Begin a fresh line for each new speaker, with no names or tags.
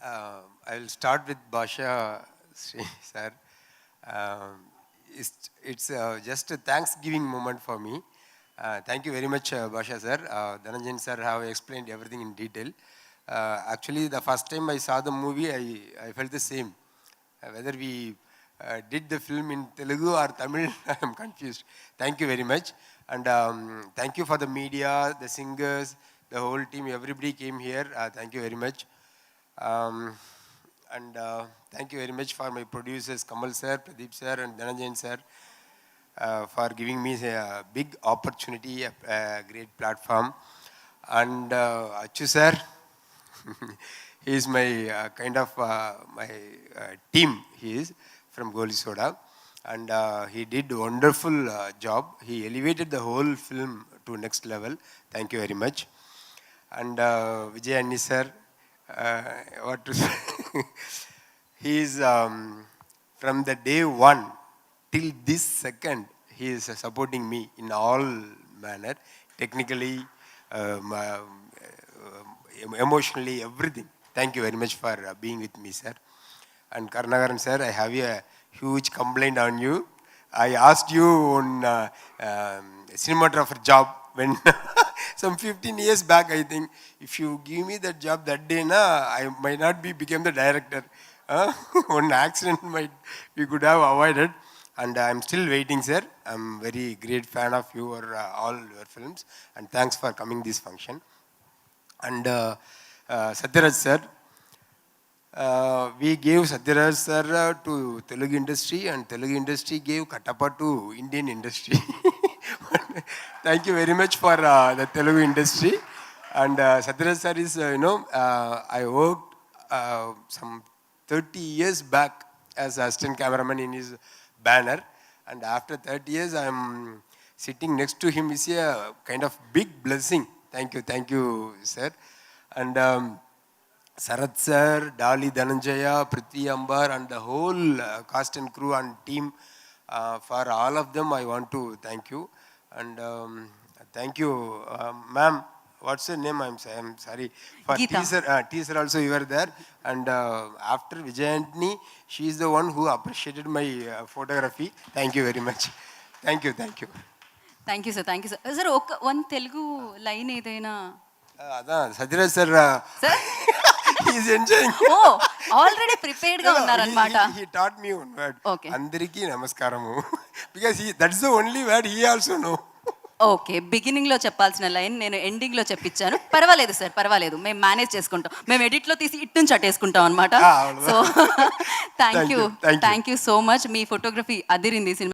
I will start with Basha Sri sir. Um, it's just a Thanksgiving moment for me. Thank you very much, Basha sir. Dhananjan sir have explained everything in detail. Actually, the first time I saw the movie, I felt the same. Whether we did the film in Telugu or Tamil, I am confused. Thank you very much. And thank you for the media, the singers, the whole team, everybody came here. Thank you very much. Um, and thank you very much for my producers, Kamal sir, Pradeep sir, and Dhananjan sir, for giving me a big opportunity, a great platform. And Achu sir, he is my kind of my team. He is from Goli Soda, and he did a wonderful job. He elevated the whole film to next level. Thank you very much. And Vijay Anni sir, what to say? He is from the day one till this second. He is supporting me in all manner, technically, emotionally, everything. Thank you very much for being with me, sir. And Karnagaran sir, I have a huge complaint on you. I asked you on cinematographer job when some 15 years back, I think. If you give me that job that day, I might not be become the director. One accident we could have avoided. And I'm still waiting, sir. I'm very great fan of you or all your films. And thanks for coming this function. And Satyaraj sir, we gave Satyaraj sir to Telugu industry, and Telugu industry gave Katappa to Indian industry. Thank you very much for the Telugu industry. And Satyaraj sir is, I worked some 30 years back as assistant cameraman in his banner. And after 30 years, I'm sitting next to him. Is a kind of big blessing. Thank you, sir. And Sarath sir, Dali Dhananjaya, Prithvi Ambar, and the whole cast and crew and team, for all of them, I want to thank you. And thank you, ma'am. What's your name? I'm sorry. For teaser also you were there. And after Vijayantni, she is the one who appreciated my photography. Thank you very much. Thank you.
Thank you, sir. Thank you, sir. Sir, one Telugu line edaina.
Satyaraj sir. Sir? He is enjoying.
Oh, already prepared ga unnaranamata.
He taught me one word.
Okay.
Andariki namaskaramu. Because that's the only word he also know.
Okay, బిగినింగ్లో చెప్పాల్సిన line నేను ఎండింగ్లో చెప్పించాను. పర్వాలేదు sir, పర్వాలేదు, మేము manage చేసుకుంటాం. మేము ఎడిట్లో తీసి ఇటు నుంచి అట్టేసుకుంటాం అనమాట. So thank you so much. Me photography Adirindi cinema.